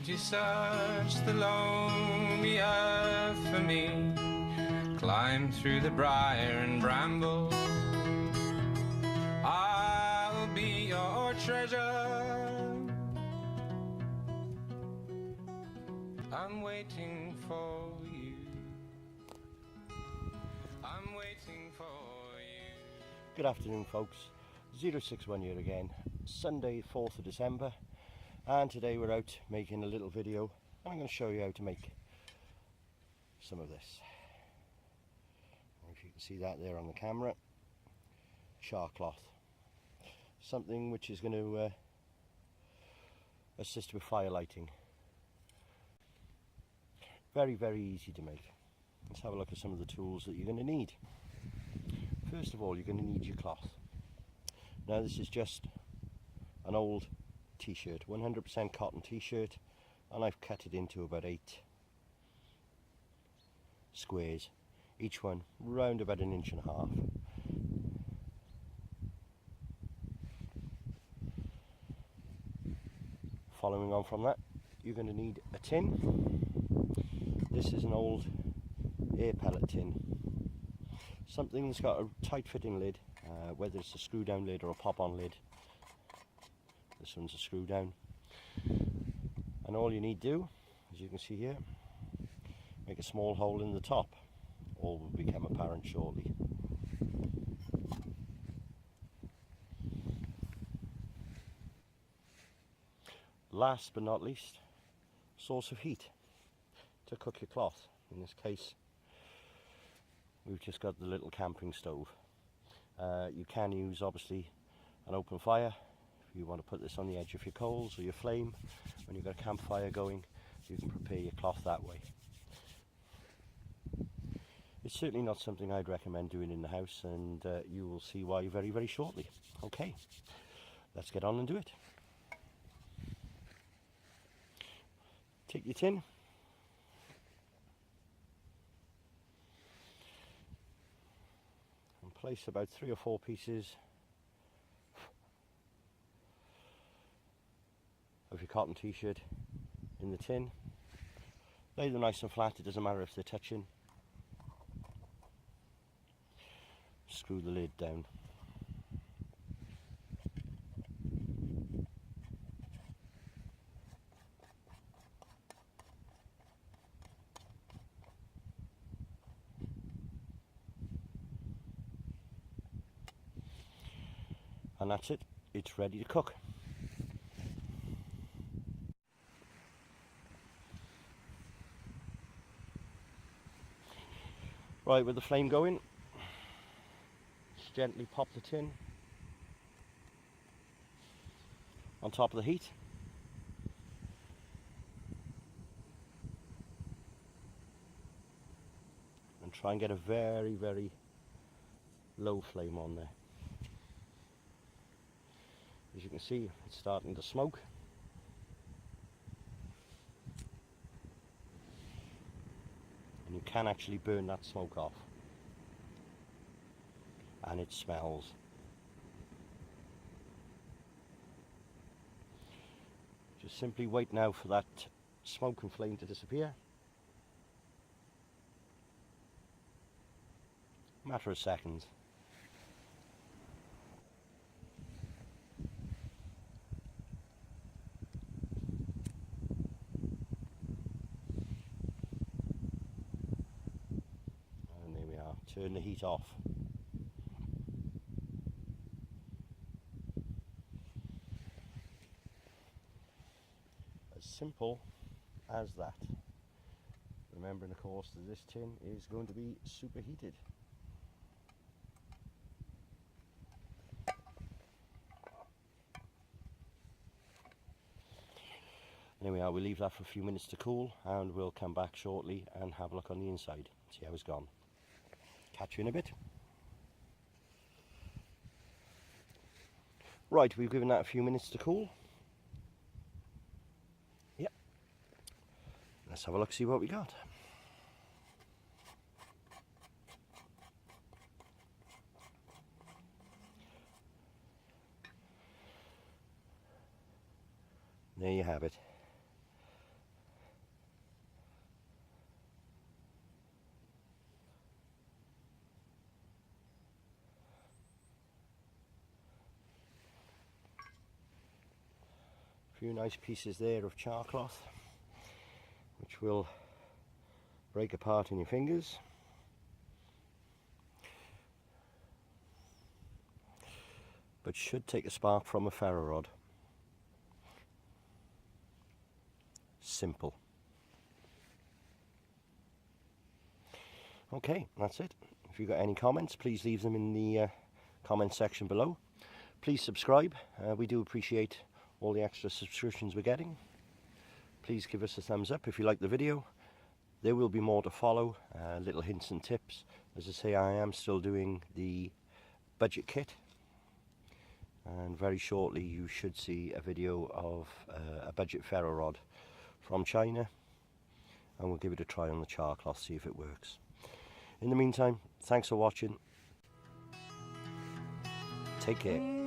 Would you search the lonely earth for me? Climb through the briar and bramble. I'll be your treasure. I'm waiting for you. I'm waiting for you. Good afternoon, folks. 061 here again. Sunday 4th of December, and today we're out making a little video. I'm going to show you how to make some of this. If you can see that there on the camera, Charcloth, something which is going to assist with fire lighting. Very easy to make. Let's have a look at some of the tools that you're going to need. First of all, you're going to need your cloth. Now this is just an old t-shirt, 100% cotton t-shirt, and I've cut it into about 8 squares, each one round about 1.5 inches. Following on from that, you're going to need a tin. This is an old air pellet tin, something that's got a tight fitting lid, whether it's a screw down lid or a pop on lid. This one's a screw down, and all you need to do, as you can see here, make a small hole in the top. All will become apparent shortly. Last but not least, source of heat to cook your cloth. In this case, we've just got the little camping stove. You can use obviously an open fire if you want to put this on the edge of your coals or your flame. When you've got a campfire going, you can prepare your cloth that way. It's certainly not something I'd recommend doing in the house, and you will see why very shortly. Okay, let's get on and do it. Take your tin, and place about 3 or 4 pieces of your cotton t-shirt in the tin. Lay them nice and flat, it doesn't matter if they're touching. Screw the lid down. And that's it, it's ready to cook. Right, with the flame going, just gently pop the tin on top of the heat. And try and get a very low flame on there. As you can see, it's starting to smoke. And you can actually burn that smoke off. And it smells. Just simply wait now for that smoke and flame to disappear. Matter of seconds. Turn the heat off. As simple as that. Remembering, of course, that this tin is going to be superheated. Anyway, we'll leave that for a few minutes to cool, and we'll come back shortly and have a look on the inside, see how it's gone. Catch you in a bit. Right, we've given that a few minutes to cool. Yep. Let's have a look, see what we got. There you have it. few nice pieces there of Charcloth, which will break apart in your fingers. But should take a spark from a ferro rod. Simple. Okay, that's it. If you've got any comments, please leave them in the comment section below. Please subscribe. We do appreciate all the extra subscriptions we're getting. Please give us a thumbs up if you like the video. There will be more to follow, little hints and tips. As I say, I am still doing the budget kit, and very shortly you should see a video of a budget ferro rod from China, and we'll give it a try on the Charcloth, see if it works. In the meantime, thanks for watching. Take care.